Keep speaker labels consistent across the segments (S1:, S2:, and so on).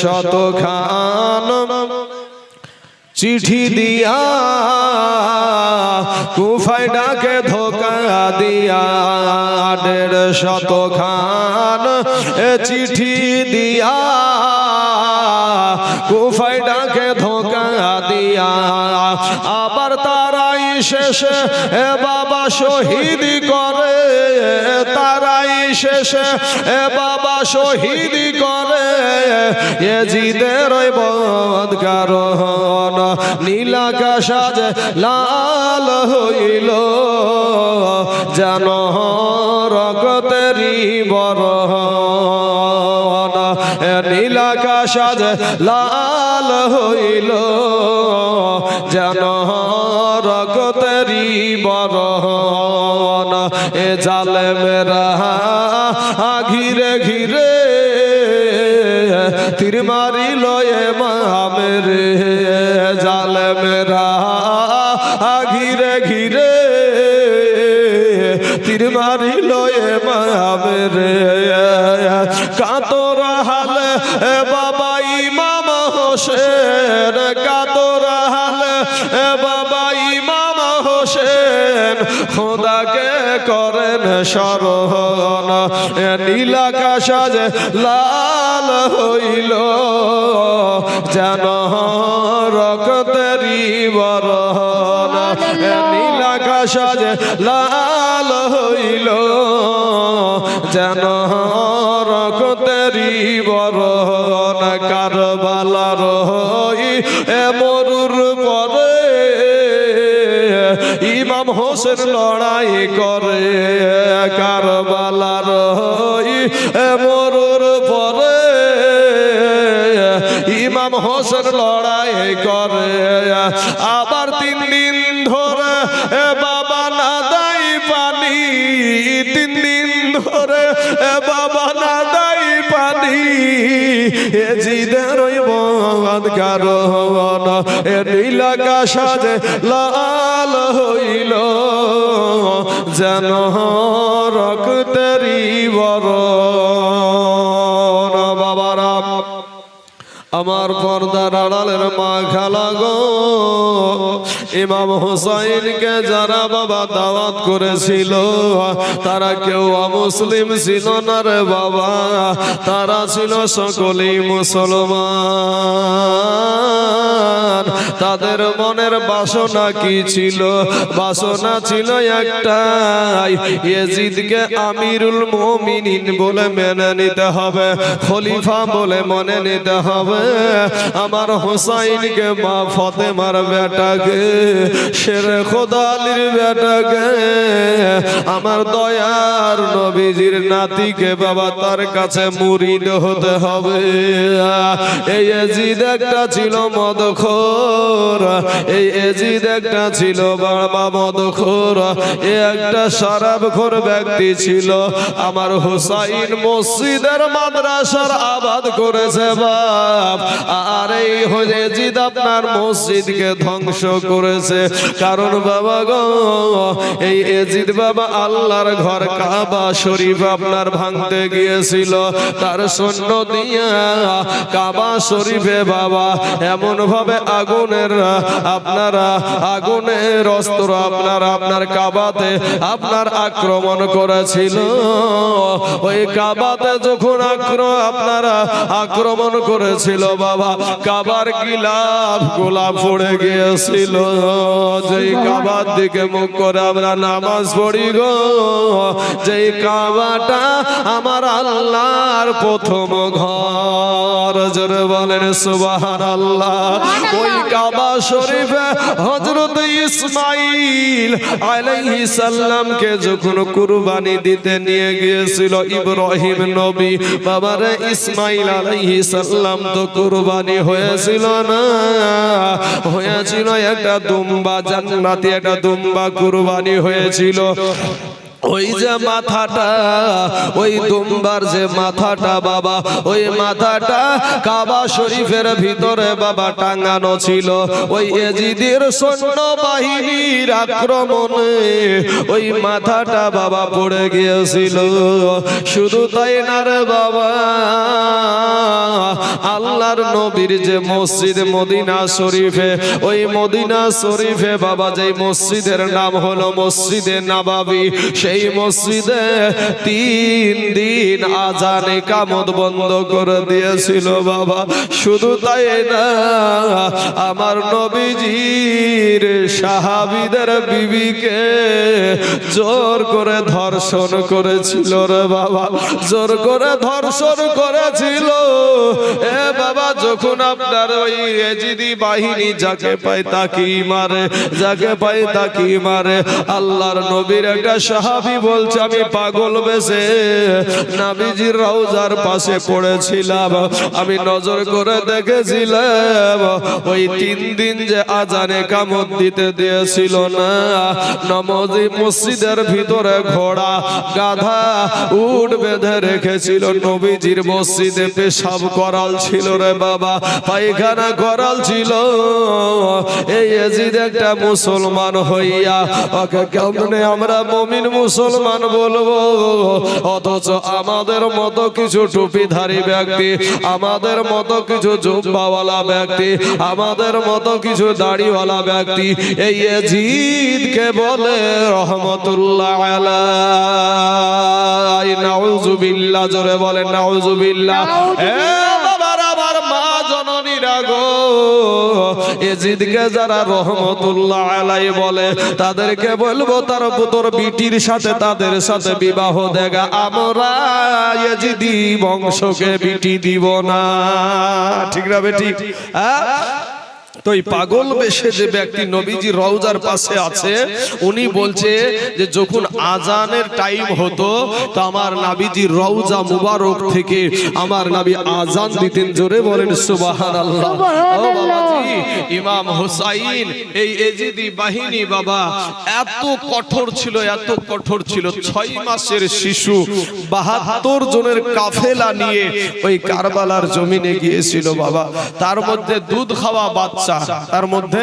S1: শতখান চিঠি দিয়া কুফায় ডাকে ধোকা দিয়া 150 খান চিঠি দিয়া কুফায় ডাকে ধোকা দিয়া আবার তারাই শেষে বাবা শহীদ করে তারাই শেষে বাবা শহীদ করে ইয়াজিদের বদ কারণ নীল আকাশ আজ লাল হইল যেন রক্তেরই বরণ নীল আকাশ আজ লাল হইল যেন রক্তেরই বরণ এ জালেমেরা ঘিরে ঘিরে তীর মারিল ইমামের জালেমেরা ঘিরে ঘিরে তীর মারিল ইমামের কাতর হালে বাবা ইমাম হোসেন কাতর হালে বাবা ইমাম হোসেন খোদাকে করেন স্মরণ নীল আকাশ আজ লাল হইল যেন রক্তেরই বরণ নীল আকাশ আজ লাল হইল যেন রক্তেরই বরণ কারবালার মরুর পরে ইমাম হোসেন লড়াই করে কারবালার মরুর পরে ইমাম হোসেন লড়াই করে আবার 3 দিন ধরে বাবা না দেয় পানি 3 দিন ধরে বাবা না দেয় পানি ইয়াজিদের বদ কারণ নীল আকাশ আজ লাল হইল যেন রক্তেরই বরণ বাবারা আমার পর্দার আড়ালের মা খালা গো ইমাম হুসাইনকে যারা বাবা দাওয়াত করেছিল তারা কেউ অমুসলিম ছিল না রে বাবা তারা ছিল সকলেই মুসলমান তাদের মনের বাসনা কি ছিল বাসনা ছিল একটাই ইয়াজিদকে আমিরুল মুমিনিন বলে মেনে নিতে হবে খলিফা বলে মনে নিতে হবে আমার হুসাইনকে মা ফাতেমার বেটাকে শেরে খোদা আলীর বেটাকে আমার দয়ার নবীজির নাতিকে বাবা তার কাছে মুরিদ হতে হবে এই ইয়াজিদ একটা ছিল মদখোর এই ইয়াজিদ একটা ছিল বাবা মদখোর এই একটা শরাবখোর ব্যক্তি ছিল আমার হুসাইন মসজিদের মাদ্রাসার আবাদ করেছে বাপ আর এই ইয়াজিদ আপনার মসজিদকে ধ্বংস করেছে কারণ বাবা গো এই ইয়াজিদ বাবা আল্লাহর ঘর কাবা শরীফ আপনার ভাঙতে গিয়েছিল তার সৈন্য দিয়া কাবা শরীফে বাবা এমন ভাবে আগুনের আপনারা আগুনের অস্ত্র আপনার কাবাতে আপনার আক্রমণ করেছিল ওই কাবাতে যখন আপনারা আক্রমণ করেছিল বাবা কাবার গিলাফ গোলাপ পড়ে গিয়েছিল যেই কাবার দিকে মুখ করে আমরা নামাজ পড়ি গো যেই কাবাটা আমার আল্লাহর প্রথম ঘর জোরে বলেন সুবহানাল্লাহ ওই কাবা শরীফে হযরত ইসমাঈল আলাইহিস সালামকে যখন কুরবানি দিতে নিয়ে গিয়েছিল ইব্রাহিম নবী বাবারে ইসমাঈল আলাইহিস সালাম তো কুরবানি হয়েছিল না হয়েছিল একটা দুম্বা জান্নাতি একটা দুম্বা কুরবানি হয়েছিল ওই যে মাথাটা, ওই দুম্বার যে মাথাটা বাবা, ওই মাথাটা কাবা শরীফের ভিতরে বাবা টাঙানো ছিল। ওই এজিদের সৈন্য বাহিনীর আক্রমণে ওই মাথাটা বাবা পড়ে গিয়েছিল। শুধু তাই না রে বাবা, আল্লাহর নবীর যে মসজিদ মদিনা শরীফে, ওই মদিনা শরীফে বাবা যে মসজিদের নাম হলো মসজিদে নববী, সেই মসজিদে 3 দিন আজান ইকামত বন্ধ করে দিয়েছিল বাবা। শুধু তাই না, আমার নবীজির সাহাবীদের বিবিকে জোর করে ধর্ষণ করেছিল রে বাবা, জোর করে ধর্ষণ করেছিল। এ বাবা, যখন আপনার ওই এজিদি বাহিনী যাকে পায় তাকেই মারে, যাকে পায় তাকেই মারে। আল্লাহর নবীর একটা সাহাবী বলছে, আমি পাগল বেশে নবীজির রওজার পাশে পড়েছিলাম, আমি নজর করে দেখেছিলাম ওই 3 দিন যে আজানে কামত দিতে দিয়েছিল না, নমাজি মসজিদের ভিতরে ঘোড়া গাধা উট বেঁধে রেখেছিল। নবীজির মসজিদে পেশাব করাল ছিল রে বাবা, পায়খানা করাল ছিল। এই এজিদ একটা মুসলমান হইয়া ওকে কেমনে আমরা মুমিন মুসলমান বলবো? অথচ আমাদের মতো কিছু টুপিধারী ব্যক্তি, আমাদের মতো কিছু জুব্বাওয়ালা ব্যক্তি, আমাদের মতো কিছু দাড়িওয়ালা ব্যক্তি এই এজিদকে বলে রহমতুল্লাহ আলাইহি। নাউজুবিল্লাহ, জোরে বলেন নাউজুবিল্লাহ। আমার মা জননীরা গো, এজিদকে যারা রহমতুল্লাহ আলাইহি বলে তাদেরকে বলবো তার পুত্র বিটির সাথে তাদের সাথে বিবাহ দেখা, আমরা এজিদি বংশকে বিটি দিব না। ঠিক না বেটি? তো এই পাগল বেশে যে ব্যক্তি নবীজি রওজার পাশে আছে, উনি বলছে যে যখন আজানের টাইম হতো তো আমার নবীজি রওজা মুবারক থেকে আমার নবী আজান দিতেন। জোরে বলেন সুবহানাল্লাহ। ও বাবাজি, ইমাম হুসাইন এই এজিদি বাহিনী বাবা এত কঠোর ছিল, এত কঠোর ছিল, 6 মাসের শিশু 72 জনের কাফেলা নিয়ে ওই কারবালার জমিনে গিয়েছিল বাবা। তার মধ্যে দুধ খাওয়া বাচ্চা, তার মধ্যে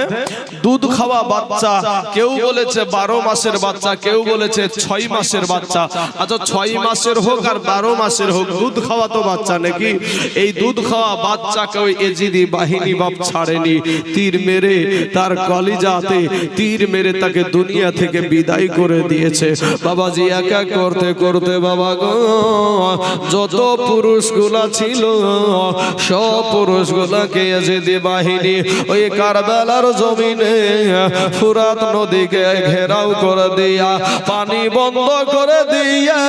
S1: দুধ খাওয়া বাচ্চা, কেউ বলেছে 12 মাসের বাচ্চা, কেউ বলেছে 6 মাসের বাচ্চা। আচ্ছা 6 মাসের হোক আর 12 মাসের হোক, দুধ খাওয়া তো বাচ্চা নাকি? এই দুধ খাওয়া বাচ্চাকে ওই এজিদি বাহিনী বাপ ছাড়েনি, তীর মেরে তার কলিজাতে তীর মেরে তাকে দুনিয়া থেকে বিদায় করে দিয়েছে। বাবাজি একা করতে করতে বাবা গো, যত পুরুষগুলা ছিল সব পুরুষগুলাকে এজিদি বাহিনী ওই কারবালার জমিনে ফুরাত নদীকে ঘেরাও করে দিয়া, পানি বন্ধ করে দিয়া,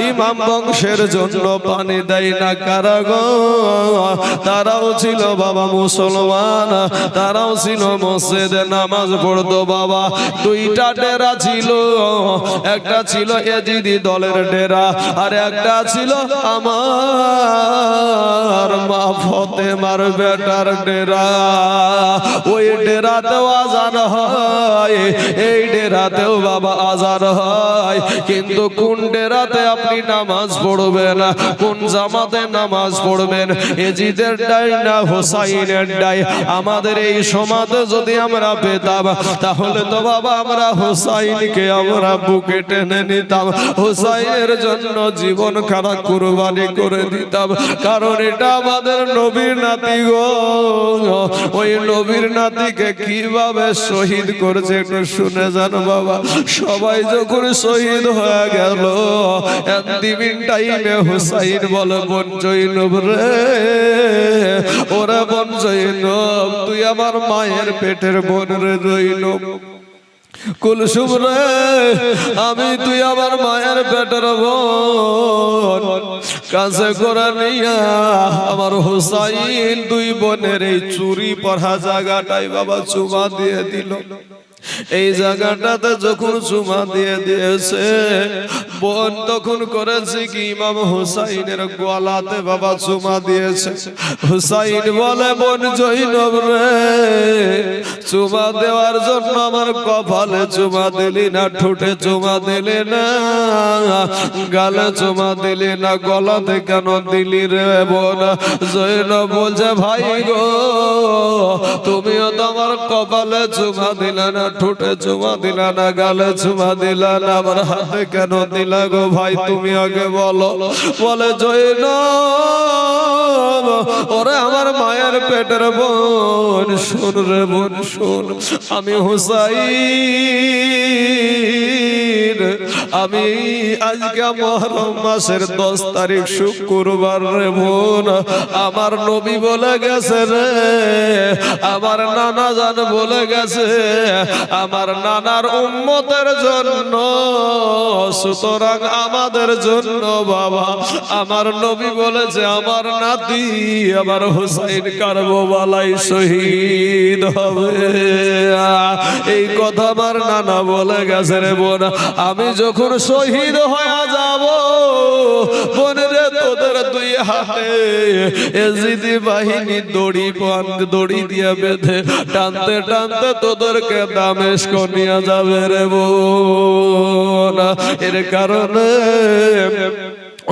S1: ইমাম বংশের জন্য পানি দেয় না কারা গো? তারাও ছিল বাবা মুসলমান, তারাও ছিল মসজিদে নামাজ পড়তো বাবা। 2টা ডেরা ছিল, একটা ছিল এজিদি দলের ডেরা আর একটা ছিল আমার মা ফতেমার বেটার ডেরা। ওই ডেরাতেও আজান হয়, এই ডেরাতেও বাবা আজান হয়, কিন্তু কোন ডেরাতে আপনি নামাজ পড়বেন, কোন জামাতে নামাজ পড়বেন, এজিদের ডাই না হুসাইনের ডাই? আমাদের এই সমাজে যদি আমরা পেতাম তাহলে তো বাবা আমরা হুসাইনকে আমরা বুকে টেনে নিতাম, হুসাইনের জন্য জীবন খানা কুরবানি করে দিতাম। কারণ এটা আমাদের নবীর নাতি গো। ওই নবীর নাতিকে কিভাবে শহীদ করেছে একটু শুনে যান বাবা। সবাই যখন শহীদ হয়ে গেল, এন্দিমিন টাইমে হুসাইন বলে, বোন জৈনব রে, ওরে বোন জৈনব, তুই আমার মায়ের পেটের বোন রে জৈনব। কুলসুম রে, আমি তুই আমার মায়ের পেটের বোন, কাছে করে নিয়া আমার হুসাইন 2 বোনের এই চুরি পড়া জায়গাটাই বাবা চুমা দিয়ে দিল। এই জায়গাটাতে যখন চুমা দিয়ে দিয়েছে বোন তখন করেছে কি ইমাম হুসাইনের গলাতে বাবা চুমা দিয়েছে। হুসাইন বলে বোন জৈনব রে, চুমা দেওয়ার জন্য আমার কপালে চুমা দিলি না, ঠোঁটে চুমা দিলি না, গালে চুমা দিলি না, গলাতে কেন দিলি রে বোন? জৈনব বলছে ভাই গো তুমিও তো আমার কপালে চুমা দিলা না, ঠোঁটে চুমা দিলা না, গালে চুমা দিলা না, আমার হাতে কেন দিলা গো ভাই তুমি আগে বলো। বলে জৈনব ওরে আমার মায়ের পেটের বোন, শোন রে বোন শোন, আমি হুসাইন, আমি আজকে মুহররম মাসের 10 তারিখ শুক্রবার রে বোন, আমার নবী বলে গেছে রে, আমার নানা জান বলে গেছে আমার নানার উম্মতের জন্য, সুতরাং আমাদের জন্য বাবা আমার নবী বলেছে আমার নাতি আমার হুসাইন কারবালায় শহীদ হবে। এই কথা আমার নানা বলে গেছে রে বোন, আমি যখন শহীদ হয়ে যাব বোন রে তোদের দুই হাতে এজিদি বাহিনী দড়ি দিয়ে বেঁধে টানতে টানতে তোদেরকে দামেস্ক নিয়ে যাবে রে বোন। এর কারণে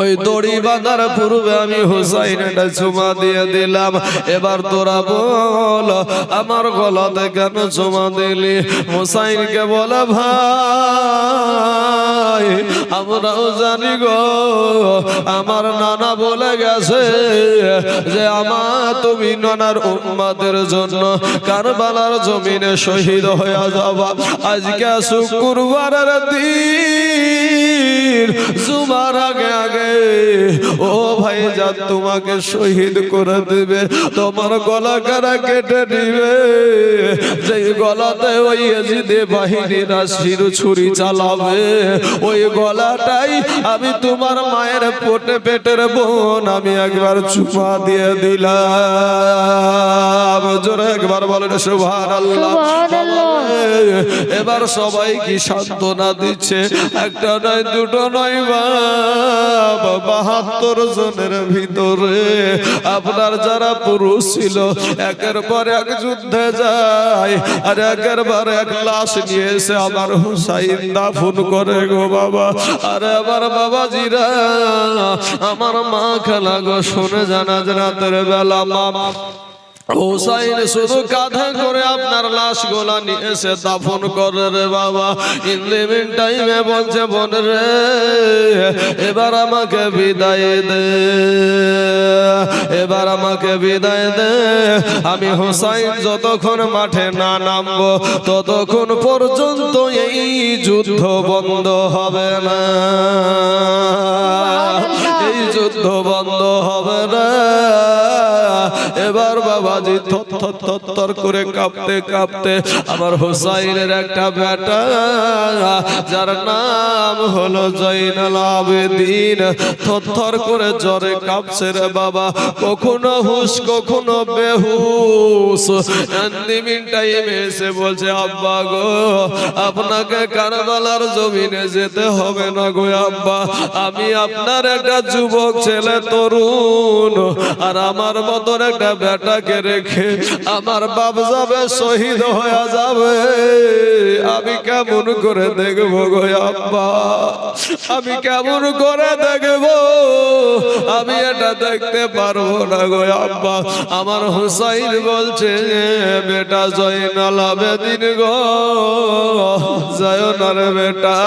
S1: ওই দড়ি বাঁধার পূর্বে আমি হুসাইনটা চুমা দিয়ে দিলাম। এবার তোরা বল আমার গলাতে কেন চুমা দিলি? হুসাইনকে বলে ভাই আমরাও জানি গো আমার নানা বলে গেছে যে আমার তুমি নানার উম্মতের জন্য কারবালার জমিনে শহীদ হয়ে যাবা। আজকে শুক্রবারের দিন জুমার আগে আগে ও ভাই যা তোমাকে শহীদ করে দেবে, তোমার গলা কারা কেটে দিবে, যে গলাতে ওই এজিদে বাহিনীরা শির ছুরি চালাবে ওই গলাটাই আমি তোমার মায়ের পেটের বোন আমি একবার চুমা দিয়ে দিলাম। জোরে একবার বলেন সুবহানাল্লাহ। এবার সবাই কি সান্ত্বনা দিচ্ছে, একটা নয় দুটো নয় বাবা 72 জনের ভিতরে আপনার যারা পুরুষ ছিল একের পর এক যুদ্ধে যায় আর একের পর এক লাশ নিয়ে এসে আমার হুসাইন দাফন করে গো বাবা। আরে আমার বাবাজিরা আমার মা খেলা গো শুনে জানাজ রাতের বেলা মা হুসাইন শুধু কাঁধে করে আপনার লাশ গোলা নিয়ে এসে দাফন করে রে বাবা। ইন দ্য মিন টাইমে বলছে বোন রে এবার আমাকে বিদায় দে, এবার আমাকে বিদায় দে, আমি হুসাইন যতক্ষণ মাঠে না নামবো ততক্ষণ পর্যন্ত এই যুদ্ধ বন্ধ হবে না, এই যুদ্ধ বন্ধ হবে না। এবার বাবাজি থর করে কাঁপতে কাঁপতে আমার হুসাইনের একটা বেটা যার নাম হলো জয়নাল আবেদিন থর করে জ্বরে কাঁপছে রে বাবা, কখনো হুশ কখনো বেহুশ। এন্দিমিন টাইমে এসে বলছে আব্বা গো আপনাকে কারবালার জমিনে যেতে হবে না গো আব্বা, আমি আপনার একটা যুবক ছেলে তরুণ আর আমার মতন একটা বেটাকে রেখে আমার বাপ যাবে শহীদ হয়ে যাবে, আমি কেমন করে দেখবো গো আব্বা, আমি কেমন করে দেখবো, আমি এটা দেখতে পারবো না গো আব্বা। আমার হুসাইন বলছে বেটা জয়নাল আবেদিন গো যায় না রে বেটা,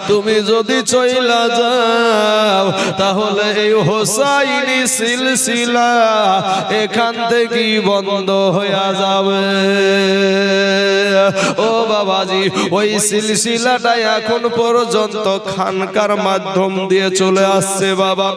S1: তুমি যদি চইলা যাও তাহলে এই হুসাইনি সিলসিলা এখান থেকে বন্ধ হয়ে যাবে। ও বাবাজি ওই সিলসিলাটা এখন পর্যন্ত খানকার মাধ্যম দিয়ে চলে আসছে বাবা,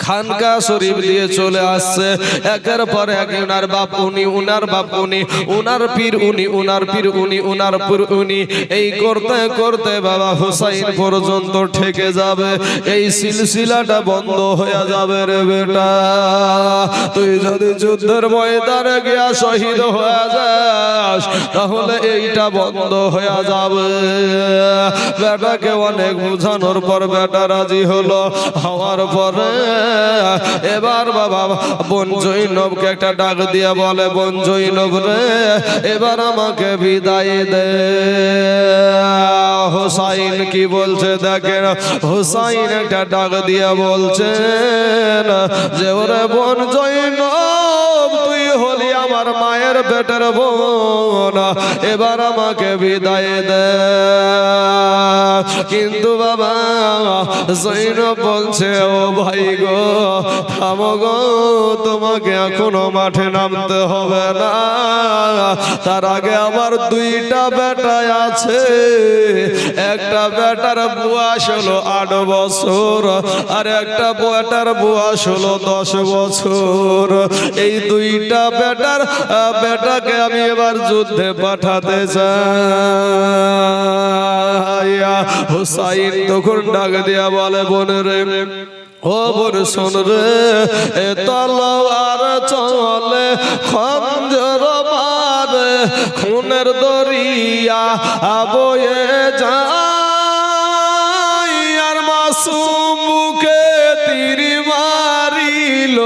S1: খানকা শরীফ দিয়ে চলে আসছে একের পর এক উনার বাপ উনি উনার বাপ উনি উনার পীর উনি উনার পীর উনি উনার পীর উনি এই করতে করতে বাবা হুসাইন পর্যন্ত ঠেকে যাবে এই সিলসিলাটা বন্ধ হয়ে যাবে রে বেটা তুই যদি যুদ্ধের ময়দানে গিয়া শহীদ হয়ে যাস তাহলে এইটা বন্ধ হয়ে যাবে বেটাকে অনেক বুঝানোর পর বেটা রাজি হলো হওয়ার পরে এবার বাবা বোন জৈনবকে একটা ডাক দিয়ে বলে বোন জৈনব রে এবার আমাকে বিদায় দে হুসাইন কি বলছে দেখেন হুসাইন একটা ডাক দিয়ে বলছেন যে ওরে বোন জৈনব তুই হলি আমার মায়ের পেটের বোন এবার আমাকে বিদায় দে কিন্তু বাবা জৈনব বলছে ও ভাই গো থামো গো তোমাকে এখনো মাঠে নামতে হবে না তার আগে আমার দুইটা বেটা আছে একটা বেটার বয়স হলো 8 বছর আর একটা বেটার বয়স হলো 10 বছর এই দুইটা বেটাকে আমি এবার যুদ্ধে পাঠাতে চাই হুসাইন তখন ডাক দিয়া বলে বোন রে ও বোন শোন রে তলোয়ার চলে খঞ্জর মারে খুনের দরিয়া বয়ে যায় আর মাসুম বুকে তীর মারিল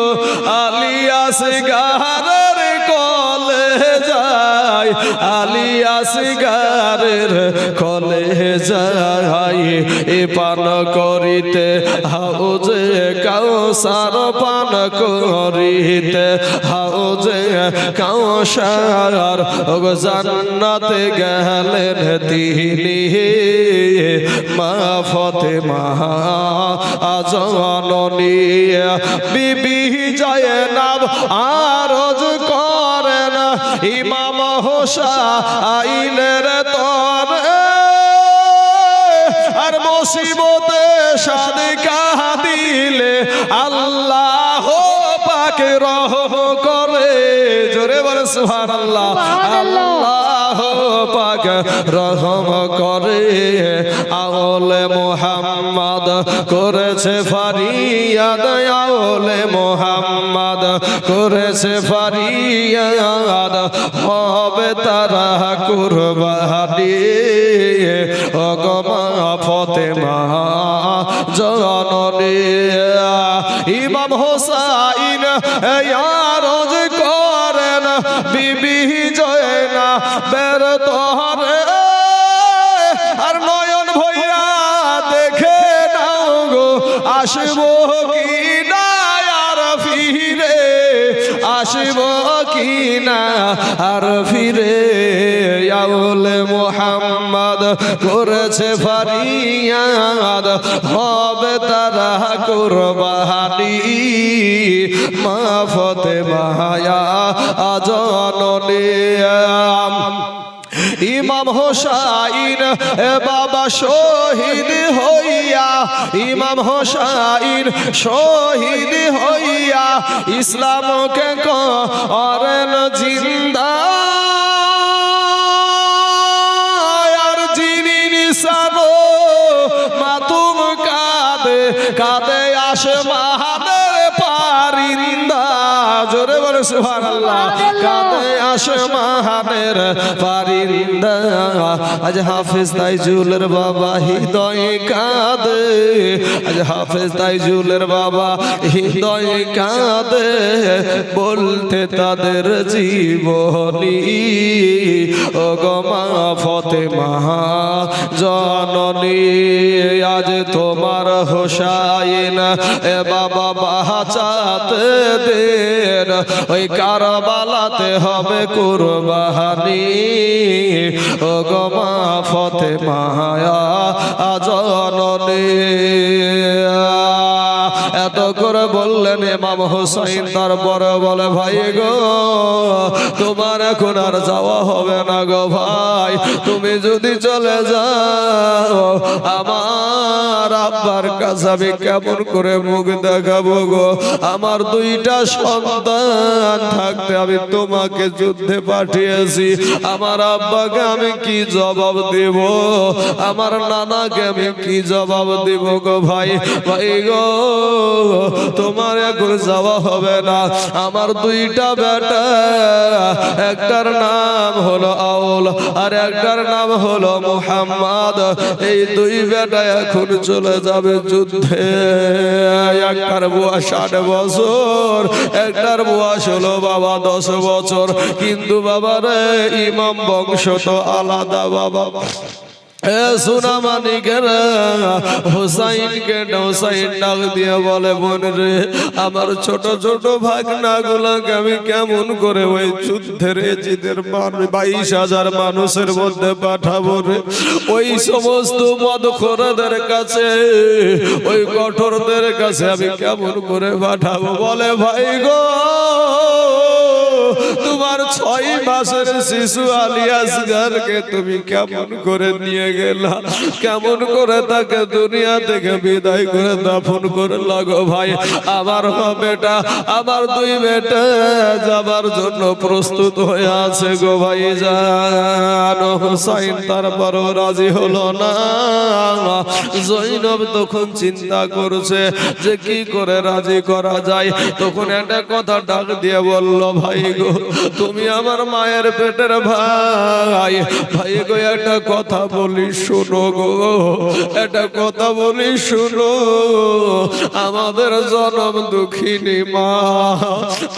S1: আলিয়াস গারের কলে যায় আলিয়াস গারের কলে যায় এ পান করিতে হাউজে কাউসার পান করিতে হাউজে কাউসার জান্নাতে গেলেন তিনি মা ফাতেমা জননী বিবি জয়নাব আরজ করেন ইমাম হোসাইনের তরে আর মুসিবতে সাদিকা দিলে আল্লাহ পাক রহম করে জোরে বলে সুবহানাল্লাহ আল্লাহ পাক রহম করে আওলে মুহাম্মদ করেছে ফারিয়াদ আওলে মুহাম্মদ করেছে ফারিয়াদ হবে তারা কুরবানি ও গো মা ফাতেমা জননী ইমাম হোসাইন আরজ করেন বিবি জয়নাবের তরে আর নয়ন ভইরা দেখে নাও গো আসবো কি না আর ফিরে আসবো কি না আর ফিরে আউলে মুহাম্মদ করেছে ফারিয়াদ হবে তারা কুরবানি মা ফাতেমা জননী ইমাম হোসাইন বাবা শহীদ হইয়া ইমাম হোসাইন শহীদ হইয়া ইসলামকে করেন জিন্দা আর যিনি নিশানো মাতুম কাঁদে কাঁদে আসমানের পারিন্দা জোরে বলে সুবহানাল্লাহ কাঁদে আসমানের পারিন্দা আজ হাফেজ তাইজুলের বাবা হৃদয়ে কাঁদে আজ হাফেজ তাইজুলের বাবা হৃদয়ে কাঁদে বলতে তাদের জীবনী ও গো মা ফাতেমা জননী আজ তোমার হোসাইন এ বাবা বাঁচাতে দেন ওই কারবালাতে হবে কুরবানি ও গো মা ফাতেমা জননী এত করে বললেন ইমাম হুসাইন, তারপরে বলে ভাই গো তোমার এখন আর যাওয়া হবে না গো ভাই, তুমি যদি চলে যাও আমার আব্বার কাছে আমি কেমন করে মুখ দেখাবো গো, আমার দুইটা সন্তান থাকতে আমি তোমাকে যুদ্ধে পাঠিয়েছি, আমার আব্বাকে আমি কি জবাব দেব, আমার নানাকে আমি কি জবাব দেব গো ভাই, ভাই গো তোমার এখন যাওয়া হবে না, আমার দুইটা বেটা একটার নাম হলো আউল আর একটার নাম হলো মুহাম্মদ, এই দুই বেটা এখন চলে যাবে যুদ্ধে, একটার বয়স 60 বছর একটার বয়স হলো বাবা 10 বছর, কিন্তু বাবা রে ইমাম বংশ তো আলাদা বাবা। হুসাইনকে হুসাইন ডাক দিয়ে বলে বোন রে আমার ছোট ছোট ভাগনা গুলাকে আমি কেমন করে ওই যুদ্ধের জিদের 22,000 মানুষের মধ্যে পাঠাবো রে, ওই সমস্ত মদখোরদের কাছে ওই কঠোরদের কাছে আমি কেমন করে পাঠাবো, বলে ভাই গো তোমার 6 মাসের শিশু আলী আসগরকে তুমি কেমন করে নিয়ে গেলা, কেমন করে তাকে দুনিয়া থেকে বিদায় করে দাফন করে লাগো ভাই, আমার বেটা আমার দুই বেটা যাবার জন্য প্রস্তুত হয়ে আছে গো ভাই জান। হুসাইন তারপরও রাজি হলো না, জৈনব তখন চিন্তা করছে যে কি করে রাজি করা যায়, তখন একটা কথা ডাক দিয়ে বলল ভাই গো তুমি আমার মায়ের পেটের ভাই, ভাই গো একটা কথা বলি শোনো গো, একটা কথা বলি শোনো, আমাদের জনম দুঃখিনী মা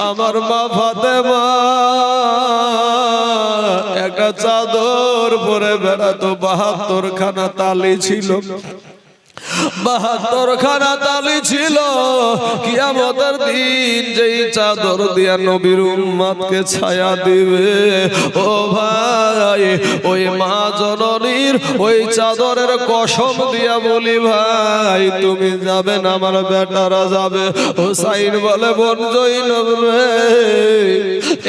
S1: আমার মা ফাতেমা একটা চাদর পরে বেড়াতো, 72 খানা তালি ছিল, 72 খানা তালি ছিল, কিয়ামতের দিন যেই চাদর দিয়া নবীর উম্মতকে ছায়া দিবে, ও ভাই ওই মা জননীর ওই চাদরের কসম দিয়া বলি ভাই তুমি যাবে না আমার বেটারা যাবে। হুসাইন বলে বোন জৈনব রে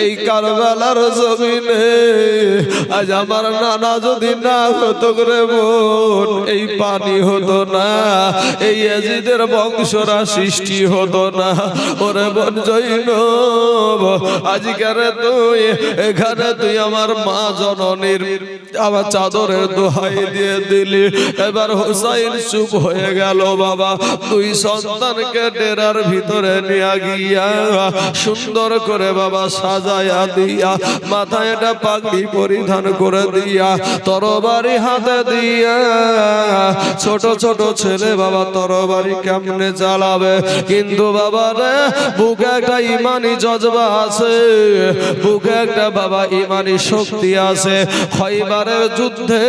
S1: এই কারবালার জমিনে আজ আমার নানা যদি না হতো রে বোন এই পানি হতো না, এই ইয়াজিদের বংশরা সৃষ্টি হতো না, ওরে বোন জৈনব আজকের তুই এখানে তুই আমার মা জননীর আমার চাদরের দোহাই দিয়ে দিলি। এবার হুসাইন চুপ হয়ে গেল বাবা, দুই সন্তানকে ডেরার ভিতরে নিয়ে গিয়া সুন্দর করে বাবা সাজায়া দিয়া, মাথায় একটা পাগড়ি পরিধান করে দিয়া, তরবারি হাতে দিয়া, ছোট ছোট ছেলে বাবা তরবারি কেমনে চালাবে, কিন্তু বাবা রে বুকে একটা ইমানি জজবা আছে, বুকে একটা বাবা ইমানি শক্তি আছে। খয়বারের যুদ্ধে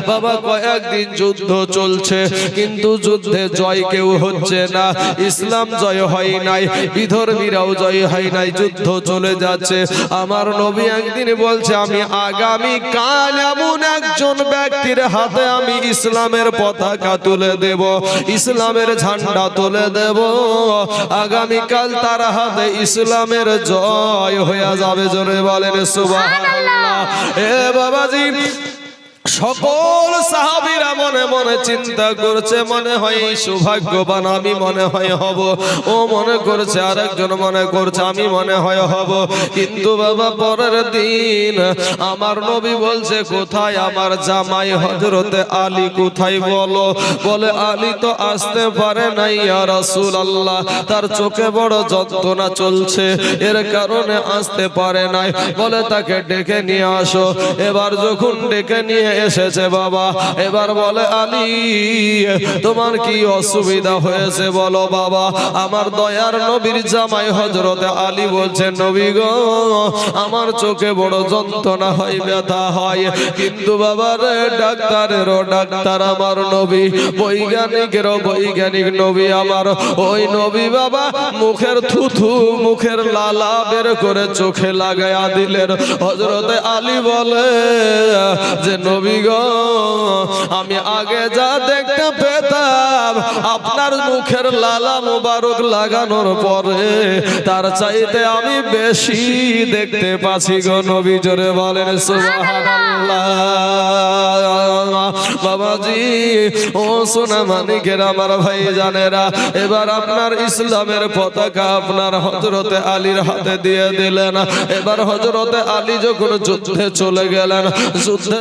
S1: বাবা কয়েকদিন যুদ্ধ চলছে, কিন্তু যুদ্ধে জয় কেউ হচ্ছে না, ইসলাম জয় হয় নাই, বিধর্মীরাও জয় হয় নাই, যুদ্ধ চলে যাচ্ছে। আমার নবী একদিন বলছে আমি আগামী কাল এমন একজন ব্যক্তির হাতে আমি ইসলামের পতাকা তুলে দেব, ইসলামের ঝান্ডা তুলে দেব, আগামীকাল তার হাতে ইসলামের জয় হয়ে যাবে। জোরে বলেন সুবহানাল্লাহ। এ বাবাজি সকল সাহাবীরা মনে মনে চিন্তা করছে, মনে হয় সৌভাগ্যবান আমি মনে হয় হব, ও মনে করছে আরেকজন মনে করছে আমি মনে হয় হব। কিন্তু বাবা পরের দিন আমার নবী বলছে কোথায় আমার জামাই হযরতে আলী কোথায় বলো, বলে আলী তো আসতে পারে নাই ইয়া রাসূলুল্লাহ, তার চোখে বড় যন্ত্রণা চলছে এর কারণে আসতে পারে নাই, বলে তাকে ডেকে নিয়ে আসো। এবার যখন ডেকে নিয়ে এসেছে বাবা, এবার বলে আলী তোমার কি অসুবিধা হয়েছে বলো বাবা। আমার দয়ার নবীর জামাই হযরতে আলী বলছে নবী গো আমার চোখে বড় যন্ত্রণা হয়, ব্যথা হয়, কিন্তু বাবা রে ডাক্তারেরও ডাক্তার আমার নবী, বৈজ্ঞানিকেরও বৈজ্ঞানিক নবী আমার, ওই নবী বাবা মুখের থুথু মুখের লালা বের করে চোখে লাগায়া দিলেন। হযরতে আলী বলে যে নবী নবী গো, আমি আগে যা দেখতে পেতাম আপনার মুখের লালা মুবারক লাগানোর পরে তার চাইতে আমি বেশি দেখতে পাচ্ছি গো নবী। জোরে বলেন সুবহানাল্লাহ। বাবাজি ও সোনা মানিকের আমার ভাই জানেরা, এবার আপনার ইসলামের পতাকা আপনার হযরতে আলীর হাতে দিয়ে দিলেন। এবার হযরতে আলী যখন যুদ্ধে চলে গেলেন, যুদ্ধে